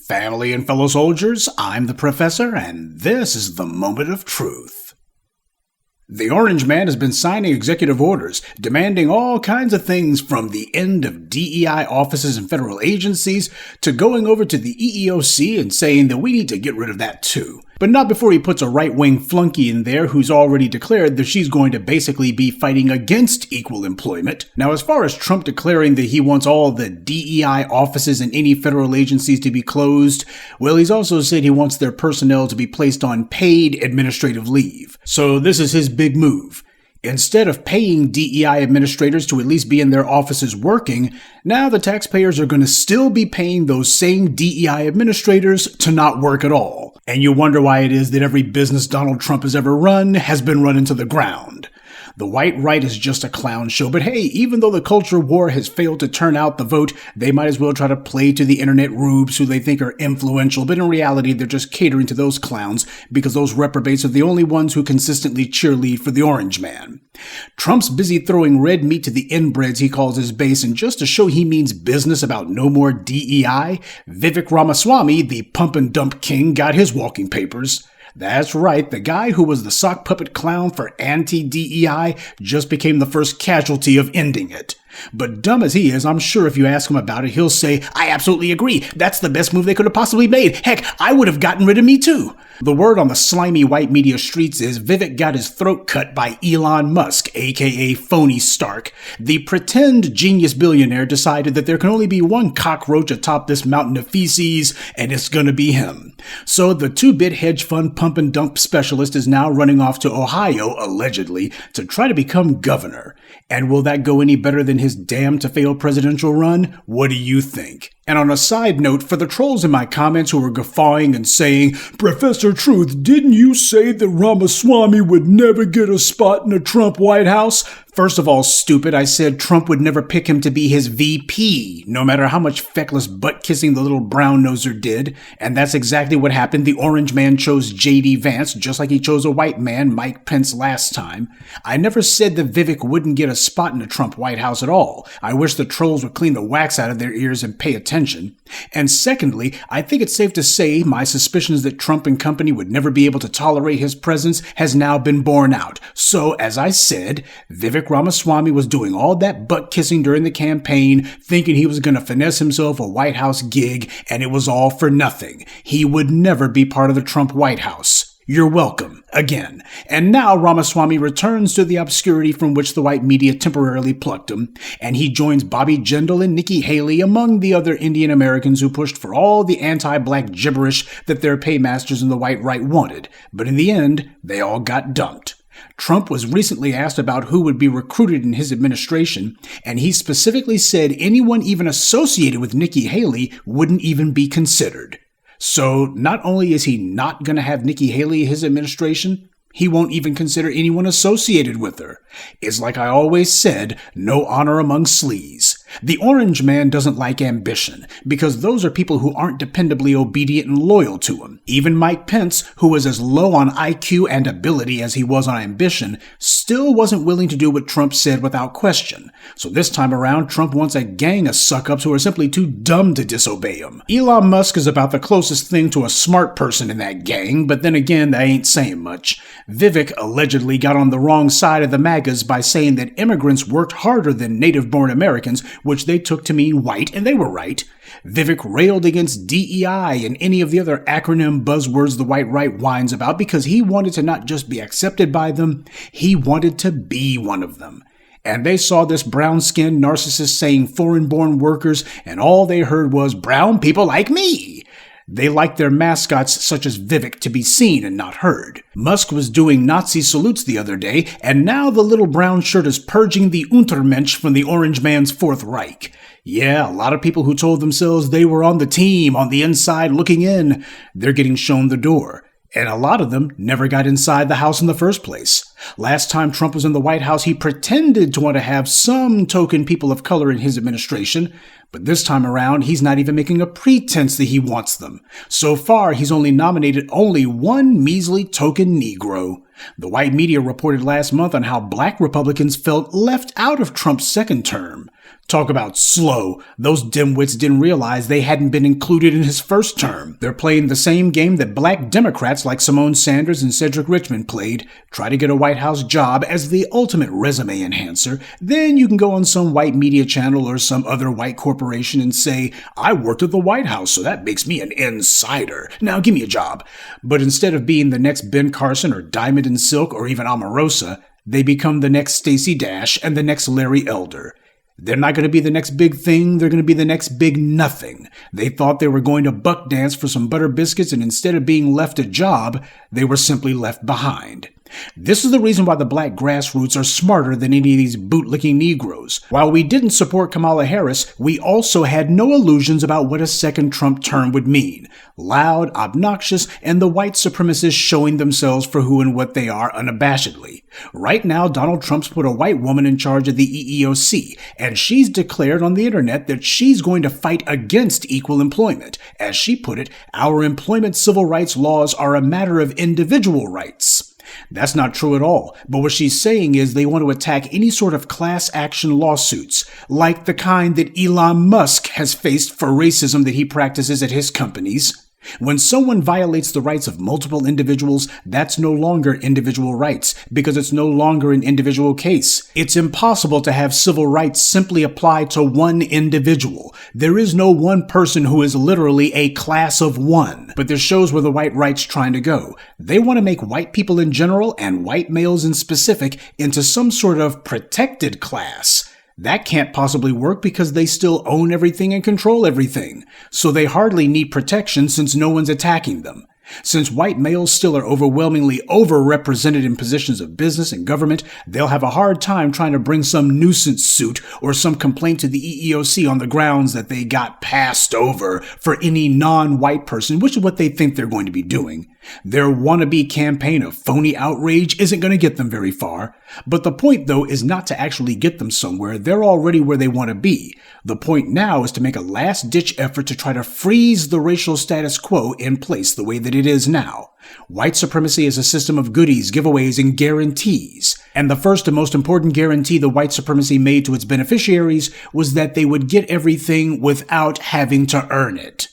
Family and fellow soldiers, I'm the Professor, and this is the Moment of Truth. The Orange Man has been signing executive orders demanding all kinds of things from the end of DEI offices and federal agencies to going over to the EEOC and saying that we need to get rid of that too. But not before he puts a right-wing flunky in there who's already declared that she's going to basically be fighting against equal employment. Now, as far as Trump declaring that he wants all the DEI offices and any federal agencies to be closed, well, he's also said he wants their personnel to be placed on paid administrative leave. So this is his big move. Instead of paying DEI administrators to at least be in their offices working, now the taxpayers are going to still be paying those same DEI administrators to not work at all. And you wonder why it is that every business Donald Trump has ever run has been run into the ground. The white right is just a clown show, but hey, even though the culture war has failed to turn out the vote, they might as well try to play to the internet rubes who they think are influential, but in reality they're just catering to those clowns because those reprobates are the only ones who consistently cheerlead for the Orange Man. Trump's busy throwing red meat to the inbreds he calls his base, and just to show he means business about no more DEI, Vivek Ramaswamy, the pump and dump king, got his walking papers. That's right, the guy who was the sock puppet clown for anti-DEI just became the first casualty of ending it. But dumb as he is, I'm sure if you ask him about it, he'll say, I absolutely agree. That's the best move they could have possibly made. Heck, I would have gotten rid of me too. The word on the slimy white media streets is Vivek got his throat cut by Elon Musk, aka Phony Stark. The pretend genius billionaire decided that there can only be one cockroach atop this mountain of feces, and it's gonna be him. So the 2-bit hedge fund pump and dump specialist is now running off to Ohio, allegedly, to try to become governor. And will that go any better than his damn-to-fail presidential run? What do you think? And on a side note, for the trolls in my comments who were guffawing and saying, Professor Truth, didn't you say that Ramaswamy would never get a spot in a Trump White House? First of all, stupid, I said Trump would never pick him to be his VP, no matter how much feckless butt-kissing the little brown-noser did. And that's exactly what happened. The Orange Man chose J.D. Vance, just like he chose a white man, Mike Pence, last time. I never said that Vivek wouldn't get a spot in a Trump White House at all. I wish the trolls would clean the wax out of their ears and pay attention. And secondly, I think it's safe to say my suspicions that Trump and company would never be able to tolerate his presence has now been borne out. So, as I said, Vivek Ramaswamy was doing all that butt-kissing during the campaign, thinking he was going to finesse himself a White House gig, and it was all for nothing. He would never be part of the Trump White House. You're welcome, again. And now Ramaswamy returns to the obscurity from which the white media temporarily plucked him, and he joins Bobby Jindal and Nikki Haley among the other Indian Americans who pushed for all the anti-black gibberish that their paymasters in the white right wanted. But in the end, they all got dumped. Trump was recently asked about who would be recruited in his administration, and he specifically said anyone even associated with Nikki Haley wouldn't even be considered. So not only is he not going to have Nikki Haley in his administration, he won't even consider anyone associated with her. It's like I always said, no honor among sleaze. The Orange Man doesn't like ambition, because those are people who aren't dependably obedient and loyal to him. Even Mike Pence, who was as low on IQ and ability as he was on ambition, still wasn't willing to do what Trump said without question. So this time around, Trump wants a gang of suck-ups who are simply too dumb to disobey him. Elon Musk is about the closest thing to a smart person in that gang, but then again, that ain't saying much. Vivek allegedly got on the wrong side of the MAGAs by saying that immigrants worked harder than native-born Americans, which they took to mean white, and they were right. Vivek railed against DEI and any of the other acronym buzzwords the white right whines about because he wanted to not just be accepted by them, he wanted to be one of them. And they saw this brown-skinned narcissist saying foreign-born workers, and all they heard was brown people like me. They liked their mascots such as Vivek to be seen and not heard. Musk was doing Nazi salutes the other day, and now the little brown shirt is purging the Untermensch from the Orange Man's Fourth Reich. Yeah, a lot of people who told themselves they were on the team, on the inside looking in, they're getting shown the door. And a lot of them never got inside the house in the first place. Last time Trump was in the White House, he pretended to want to have some token people of color in his administration, But this time around, he's not even making a pretense that he wants them. So far, he's only nominated one measly token Negro. The white media reported last month on how black Republicans felt left out of Trump's second term. Talk about slow. Those dimwits didn't realize they hadn't been included in his first term. They're playing the same game that black Democrats like Simone Sanders and Cedric Richmond played. Try to get a White House job as the ultimate resume enhancer. Then you can go on some white media channel or some other white corporation and say, I worked at the White House, so that makes me an insider. Now give me a job. But instead of being the next Ben Carson or Diamond and Silk or even Omarosa, they become the next Stacey Dash and the next Larry Elder. They're not going to be the next big thing. They're going to be the next big nothing. They thought they were going to buck dance for some butter biscuits, and instead of being left a job, they were simply left behind. This is the reason why the black grassroots are smarter than any of these bootlicking Negroes. While we didn't support Kamala Harris, we also had no illusions about what a second Trump term would mean. Loud, obnoxious, and the white supremacists showing themselves for who and what they are unabashedly. Right now, Donald Trump's put a white woman in charge of the EEOC, and she's declared on the internet that she's going to fight against equal employment. As she put it, our employment civil rights laws are a matter of individual rights. That's not true at all, but what she's saying is they want to attack any sort of class action lawsuits, like the kind that Elon Musk has faced for racism that he practices at his companies. When someone violates the rights of multiple individuals, that's no longer individual rights, because it's no longer an individual case. It's impossible to have civil rights simply apply to one individual. There is no one person who is literally a class of one. But this shows where the white right's trying to go. They want to make white people in general, and white males in specific, into some sort of protected class. That can't possibly work because they still own everything and control everything. So they hardly need protection since no one's attacking them. Since white males still are overwhelmingly overrepresented in positions of business and government, they'll have a hard time trying to bring some nuisance suit or some complaint to the EEOC on the grounds that they got passed over for any non-white person, which is what they think they're going to be doing. Their wannabe campaign of phony outrage isn't going to get them very far. But the point, though, is not to actually get them somewhere. They're already where they want to be. The point now is to make a last-ditch effort to try to freeze the racial status quo in place the way that it is now. White supremacy is a system of goodies, giveaways, and guarantees. And the first and most important guarantee the white supremacy made to its beneficiaries was that they would get everything without having to earn it.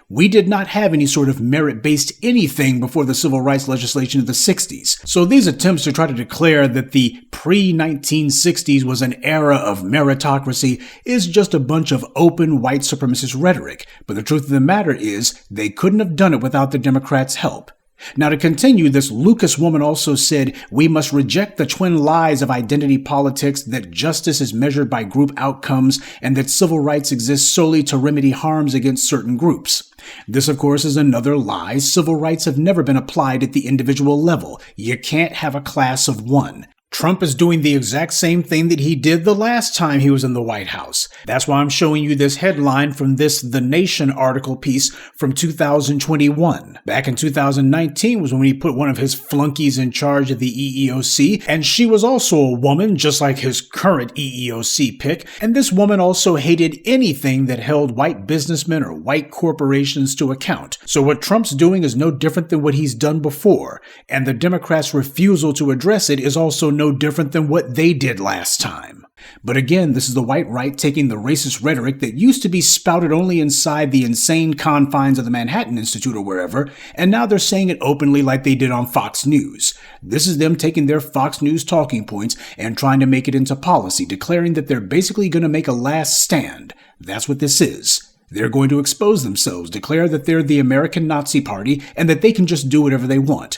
We did not have any sort of merit-based anything before the civil rights legislation of the 60s. So these attempts to try to declare that the pre-1960s was an era of meritocracy is just a bunch of open white supremacist rhetoric. But the truth of the matter is, they couldn't have done it without the Democrats' help. Now, to continue, this Lucas woman also said, we must reject the twin lies of identity politics, that justice is measured by group outcomes, and that civil rights exist solely to remedy harms against certain groups. This, of course, is another lie. Civil rights have never been applied at the individual level. You can't have a class of one. Trump is doing the exact same thing that he did the last time he was in the White House. That's why I'm showing you this headline from this The Nation article piece from 2021. Back in 2019 was when he put one of his flunkies in charge of the EEOC, and she was also a woman, just like his current EEOC pick, and this woman also hated anything that held white businessmen or white corporations to account. So what Trump's doing is no different than what he's done before, and the Democrats' refusal to address it is also no different than what they did last time. But again, this is the white right taking the racist rhetoric that used to be spouted only inside the insane confines of the Manhattan Institute or wherever, and now they're saying it openly like they did on Fox News. This is them taking their Fox News talking points and trying to make it into policy, declaring that they're basically going to make a last stand. That's what this is. They're going to expose themselves, declare that they're the American Nazi Party, and that they can just do whatever they want.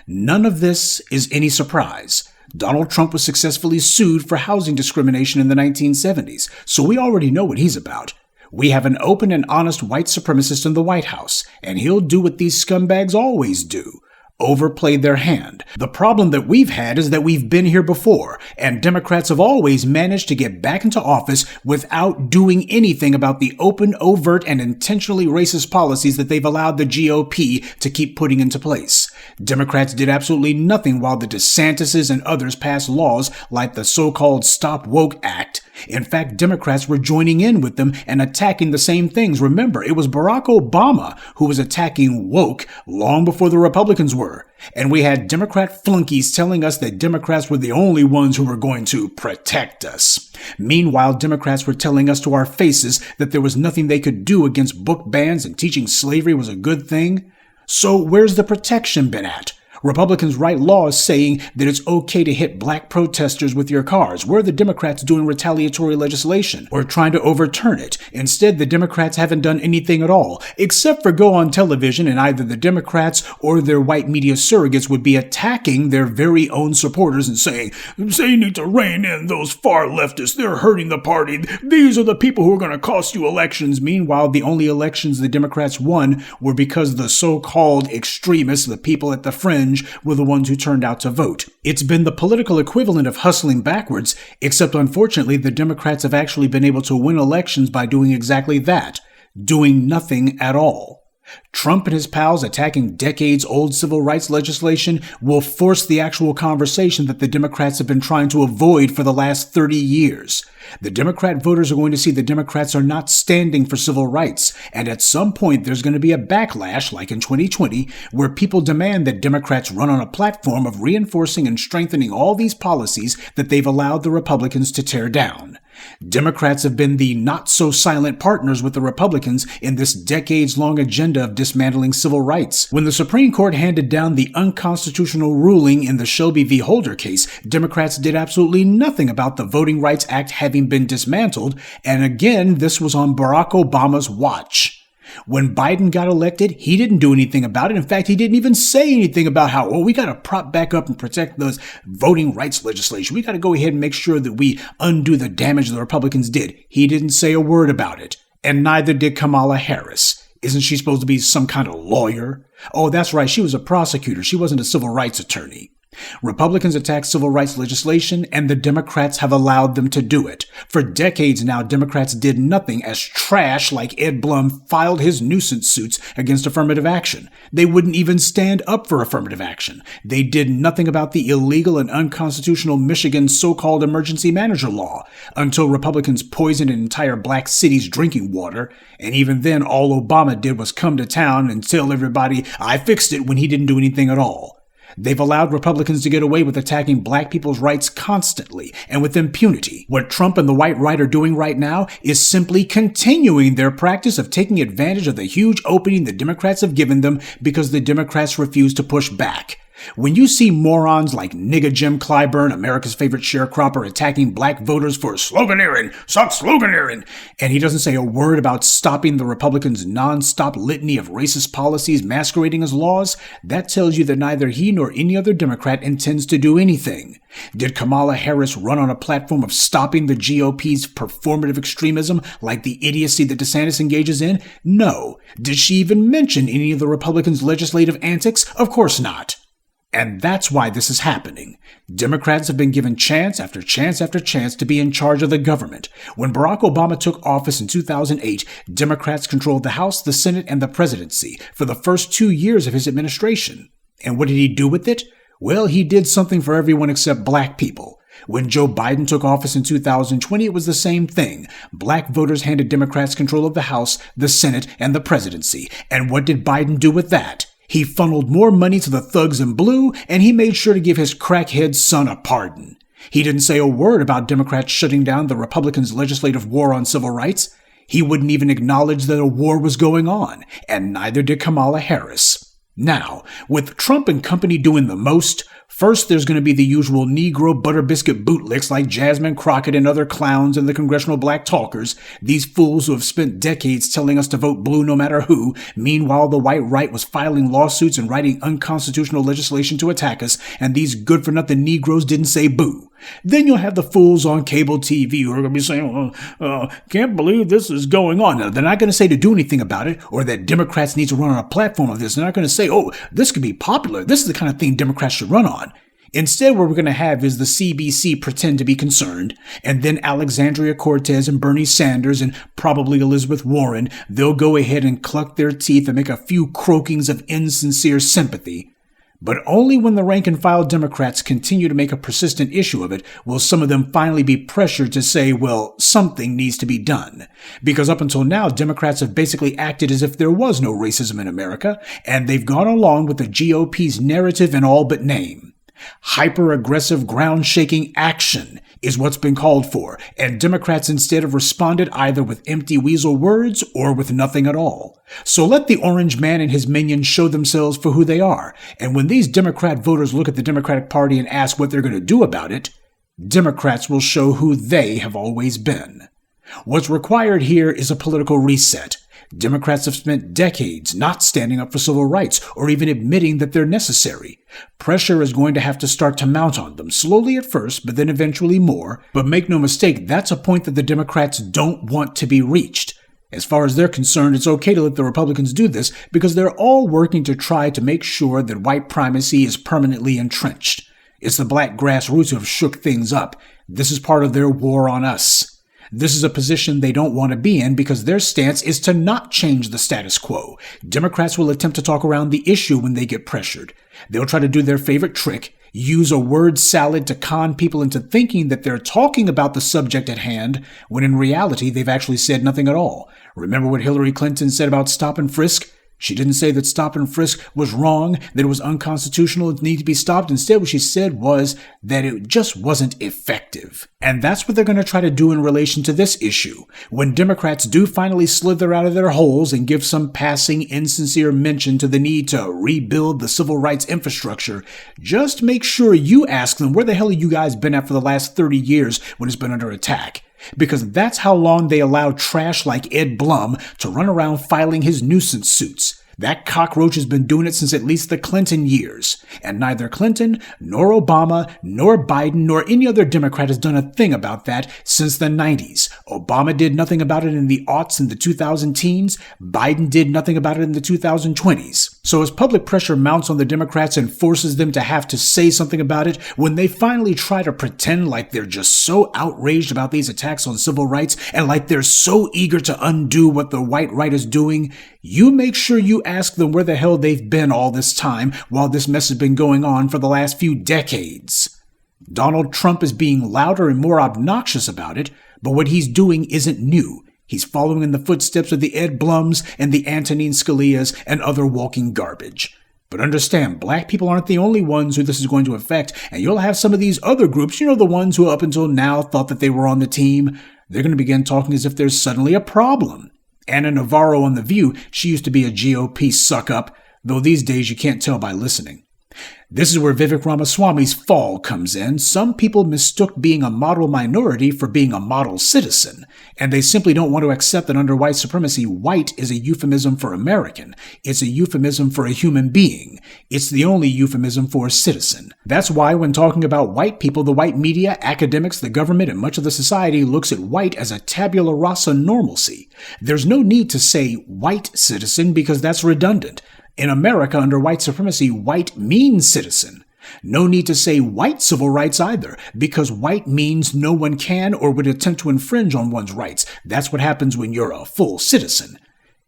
None of this is any surprise. Donald Trump was successfully sued for housing discrimination in the 1970s, so we already know what he's about. We have an open and honest white supremacist in the White House, and he'll do what these scumbags always do. Overplay their hand. The problem that we've had is that we've been here before, and Democrats have always managed to get back into office without doing anything about the open, overt, and intentionally racist policies that they've allowed the GOP to keep putting into place. Democrats did absolutely nothing while the DeSantises and others passed laws like the so-called Stop Woke Act. In fact, Democrats were joining in with them and attacking the same things. Remember, it was Barack Obama who was attacking woke long before the Republicans were. And we had Democrat flunkies telling us that Democrats were the only ones who were going to protect us. Meanwhile, Democrats were telling us to our faces that there was nothing they could do against book bans and teaching slavery was a good thing. So where's the protection been at? Republicans write laws saying that it's okay to hit black protesters with your cars. Where are the Democrats doing retaliatory legislation or trying to overturn it? Instead, the Democrats haven't done anything at all, except for go on television and either the Democrats or their white media surrogates would be attacking their very own supporters and saying, you need to rein in those far leftists. They're hurting the party. These are the people who are going to cost you elections. Meanwhile, the only elections the Democrats won were because the so-called extremists, the people at the fringe, were the ones who turned out to vote. It's been the political equivalent of hustling backwards, except unfortunately the Democrats have actually been able to win elections by doing exactly that, doing nothing at all. Trump and his pals attacking decades-old civil rights legislation will force the actual conversation that the Democrats have been trying to avoid for the last 30 years. The Democrat voters are going to see the Democrats are not standing for civil rights, and at some point there's going to be a backlash, like in 2020, where people demand that Democrats run on a platform of reinforcing and strengthening all these policies that they've allowed the Republicans to tear down. Democrats have been the not-so-silent partners with the Republicans in this decades-long agenda of dismantling civil rights. When the Supreme Court handed down the unconstitutional ruling in the Shelby v. Holder case, Democrats did absolutely nothing about the Voting Rights Act having been dismantled, and again, this was on Barack Obama's watch. When Biden got elected, he didn't do anything about it. In fact, he didn't even say anything about how, we got to prop back up and protect those voting rights legislation. We got to go ahead and make sure that we undo the damage the Republicans did. He didn't say a word about it. And neither did Kamala Harris. Isn't she supposed to be some kind of lawyer? Oh, that's right. She was a prosecutor. She wasn't a civil rights attorney. Republicans attack civil rights legislation, and the Democrats have allowed them to do it. For decades now, Democrats did nothing as trash like Ed Blum filed his nuisance suits against affirmative action. They wouldn't even stand up for affirmative action. They did nothing about the illegal and unconstitutional Michigan so-called emergency manager law until Republicans poisoned an entire black city's drinking water. And even then, all Obama did was come to town and tell everybody, I fixed it, when he didn't do anything at all. They've allowed Republicans to get away with attacking black people's rights constantly and with impunity. What Trump and the white right are doing right now is simply continuing their practice of taking advantage of the huge opening the Democrats have given them because the Democrats refuse to push back. When you see morons like nigga Jim Clyburn, America's favorite sharecropper, attacking black voters for sloganeering, suck sloganeering, and he doesn't say a word about stopping the Republicans' non-stop litany of racist policies masquerading as laws, that tells you that neither he nor any other Democrat intends to do anything. Did Kamala Harris run on a platform of stopping the GOP's performative extremism like the idiocy that DeSantis engages in? No. Did she even mention any of the Republicans' legislative antics? Of course not. And that's why this is happening. Democrats have been given chance after chance after chance to be in charge of the government. When Barack Obama took office in 2008, Democrats controlled the House, the Senate, and the presidency for the first 2 years of his administration. And what did he do with it? Well, he did something for everyone except black people. When Joe Biden took office in 2020, it was the same thing. Black voters handed Democrats control of the House, the Senate, and the presidency. And what did Biden do with that? He funneled more money to the thugs in blue, and he made sure to give his crackhead son a pardon. He didn't say a word about Democrats shutting down the Republicans' legislative war on civil rights. He wouldn't even acknowledge that a war was going on, and neither did Kamala Harris. Now, with Trump and company doing the most, first there's going to be the usual Negro butter biscuit bootlicks like Jasmine Crockett and other clowns and the congressional black talkers, these fools who have spent decades telling us to vote blue no matter who. Meanwhile, the white right was filing lawsuits and writing unconstitutional legislation to attack us, and these good-for-nothing Negroes didn't say boo. Then you'll have the fools on cable TV who are going to be saying, can't believe this is going on. Now, they're not going to say to do anything about it or that Democrats need to run on a platform of this. They're not going to say, this could be popular. This is the kind of thing Democrats should run on. Instead, what we're going to have is the CBC pretend to be concerned, and then Alexandria Cortez and Bernie Sanders and probably Elizabeth Warren, they'll go ahead and cluck their teeth and make a few croakings of insincere sympathy. But only when the rank-and-file Democrats continue to make a persistent issue of it will some of them finally be pressured to say, well, something needs to be done. Because up until now, Democrats have basically acted as if there was no racism in America, and they've gone along with the GOP's narrative in all but name. Hyper-aggressive, ground-shaking action is what's been called for, and Democrats instead have responded either with empty weasel words or with nothing at all. So let the orange man and his minions show themselves for who they are, and when these Democrat voters look at the Democratic Party and ask what they're going to do about it, Democrats will show who they have always been. What's required here is a political reset. Democrats have spent decades not standing up for civil rights or even admitting that they're necessary. Pressure is going to have to start to mount on them, slowly at first, but then eventually more. But make no mistake, that's a point that the Democrats don't want to be reached. As far as they're concerned, it's okay to let the Republicans do this because they're all working to try to make sure that white primacy is permanently entrenched. It's the black grassroots who have shook things up. This is part of their war on us. This is a position they don't want to be in because their stance is to not change the status quo. Democrats will attempt to talk around the issue when they get pressured. They'll try to do their favorite trick, use a word salad to con people into thinking that they're talking about the subject at hand, when in reality they've actually said nothing at all. Remember what Hillary Clinton said about stop and frisk? She didn't say that stop and frisk was wrong, that it was unconstitutional, it needed to be stopped. Instead, what she said was that it just wasn't effective. And that's what they're going to try to do in relation to this issue. When Democrats do finally slither out of their holes and give some passing, insincere mention to the need to rebuild the civil rights infrastructure, just make sure you ask them, where the hell have you guys been at for the last 30 years when it's been under attack? Because that's how long they allowed trash like Ed Blum to run around filing his nuisance suits. That cockroach has been doing it since at least the Clinton years. And neither Clinton, nor Obama, nor Biden, nor any other Democrat has done a thing about that since the 90s. Obama did nothing about it in the aughts and the 2010s. Biden did nothing about it in the 2020s. So as public pressure mounts on the Democrats and forces them to have to say something about it, when they finally try to pretend like they're just so outraged about these attacks on civil rights and like they're so eager to undo what the white right is doing, you make sure you ask them where the hell they've been all this time while this mess has been going on for the last few decades. Donald Trump is being louder and more obnoxious about it, but what he's doing isn't new. He's following in the footsteps of the Ed Blums and the Antonin Scalias and other walking garbage. But understand, black people aren't the only ones who this is going to affect, and you'll have some of these other groups, the ones who up until now thought that they were on the team. They're going to begin talking as if there's suddenly a problem. Anna Navarro on The View, she used to be a GOP suck-up, though these days you can't tell by listening. This is where Vivek Ramaswamy's fall comes in. Some people mistook being a model minority for being a model citizen, and they simply don't want to accept that under white supremacy, white is a euphemism for American. It's a euphemism for a human being. It's the only euphemism for a citizen. That's why when talking about white people, the white media, academics, the government, and much of the society looks at white as a tabula rasa normalcy. There's no need to say white citizen because that's redundant. In America, under white supremacy, white means citizen. No need to say white civil rights either, because white means no one can or would attempt to infringe on one's rights. That's what happens when you're a full citizen.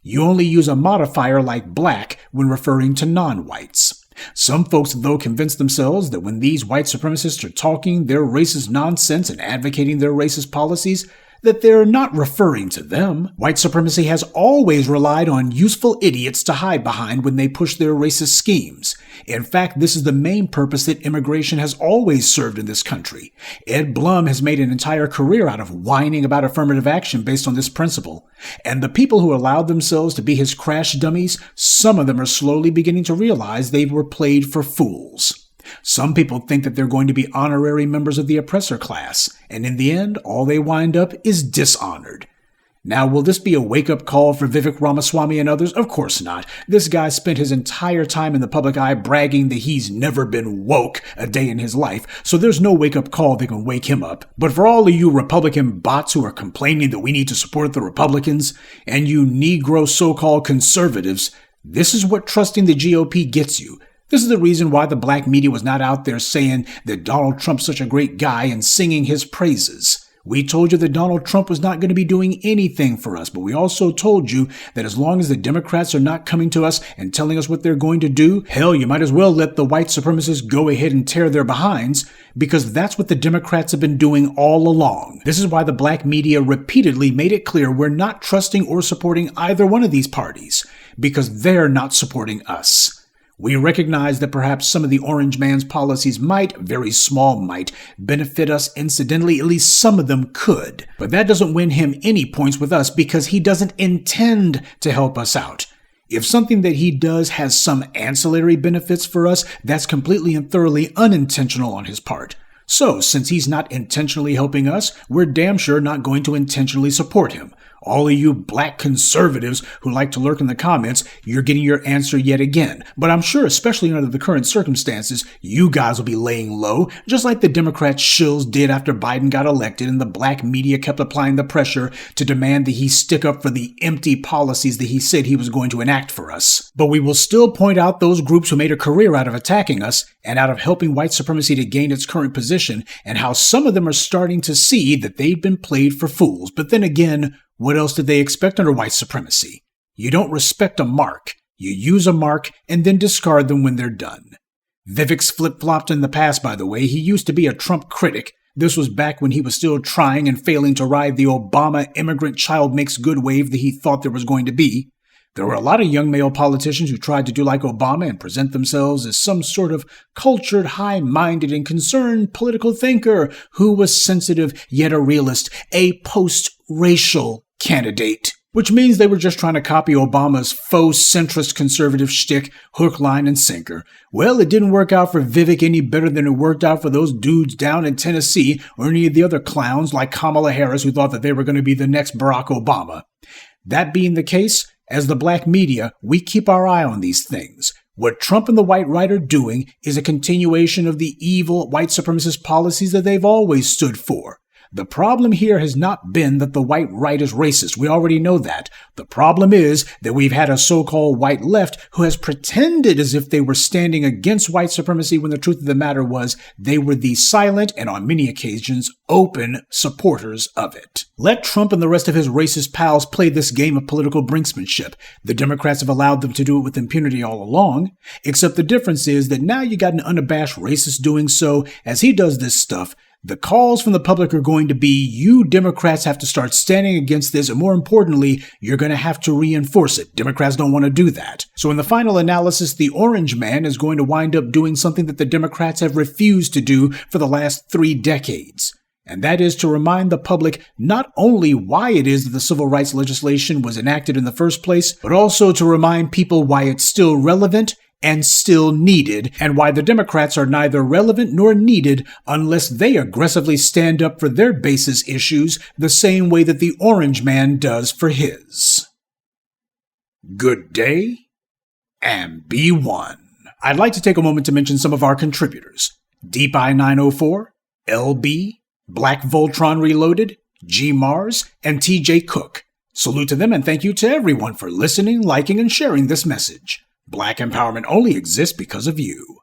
You only use a modifier like black when referring to non-whites. Some folks, though, convince themselves that when these white supremacists are talking their racist nonsense and advocating their racist policies, that they're not referring to them. White supremacy has always relied on useful idiots to hide behind when they push their racist schemes. In fact, this is the main purpose that immigration has always served in this country. Ed Blum has made an entire career out of whining about affirmative action based on this principle. And the people who allowed themselves to be his crash dummies, some of them are slowly beginning to realize they were played for fools. Some people think that they're going to be honorary members of the oppressor class, and in the end, all they wind up is dishonored. Now, will this be a wake-up call for Vivek Ramaswamy and others? Of course not. This guy spent his entire time in the public eye bragging that he's never been woke a day in his life, so there's no wake-up call that can wake him up. But for all of you Republican bots who are complaining that we need to support the Republicans, and you Negro so-called conservatives, this is what trusting the GOP gets you. This is the reason why the black media was not out there saying that Donald Trump's such a great guy and singing his praises. We told you that Donald Trump was not going to be doing anything for us, but we also told you that as long as the Democrats are not coming to us and telling us what they're going to do, hell, you might as well let the white supremacists go ahead and tear their behinds, because that's what the Democrats have been doing all along. This is why the black media repeatedly made it clear we're not trusting or supporting either one of these parties, because they're not supporting us. We recognize that perhaps some of the orange man's policies might, very small might, benefit us incidentally, at least some of them could. But that doesn't win him any points with us because he doesn't intend to help us out. If something that he does has some ancillary benefits for us, that's completely and thoroughly unintentional on his part. So, since he's not intentionally helping us, we're damn sure not going to intentionally support him. All of you black conservatives who like to lurk in the comments, you're getting your answer yet again. But I'm sure, especially under the current circumstances, you guys will be laying low, just like the Democrat shills did after Biden got elected and the black media kept applying the pressure to demand that he stick up for the empty policies that he said he was going to enact for us. But we will still point out those groups who made a career out of attacking us and out of helping white supremacy to gain its current position, and how some of them are starting to see that they've been played for fools. But then again, what else did they expect under white supremacy? You don't respect a mark. You use a mark and then discard them when they're done. Vivek's flip-flopped in the past, by the way. He used to be a Trump critic. This was back when he was still trying and failing to ride the Obama immigrant child makes good wave that he thought there was going to be. There were a lot of young male politicians who tried to do like Obama and present themselves as some sort of cultured, high-minded, and concerned political thinker who was sensitive yet a realist, a post-racial candidate, which means they were just trying to copy Obama's faux centrist conservative shtick, hook, line, and sinker. Well, it didn't work out for Vivek any better than it worked out for those dudes down in Tennessee or any of the other clowns like Kamala Harris who thought that they were going to be the next Barack Obama. That being the case, as the black media, we keep our eye on these things. What Trump and the white right are doing is a continuation of the evil white supremacist policies that they've always stood for. The problem here has not been that the white right is racist. We already know that. The problem is that we've had a so-called white left who has pretended as if they were standing against white supremacy when the truth of the matter was they were the silent and on many occasions open supporters of it. Let Trump and the rest of his racist pals play this game of political brinksmanship. The Democrats have allowed them to do it with impunity all along, except the difference is that now you got an unabashed racist doing so. As he does this stuff, the calls from the public are going to be, you Democrats have to start standing against this, and more importantly, you're going to have to reinforce it. Democrats don't want to do that. So in the final analysis, the orange man is going to wind up doing something that the Democrats have refused to do for the last 3 decades. And that is to remind the public not only why it is that the civil rights legislation was enacted in the first place, but also to remind people why it's still relevant and still needed, and why the Democrats are neither relevant nor needed unless they aggressively stand up for their basis issues the same way that the orange man does for his. Good day, and be one. I'd like to take a moment to mention some of our contributors. Deep Eye 904, LB, Black Voltron Reloaded, G Mars, and TJ Cook. Salute to them and thank you to everyone for listening, liking, and sharing this message. Black empowerment only exists because of you.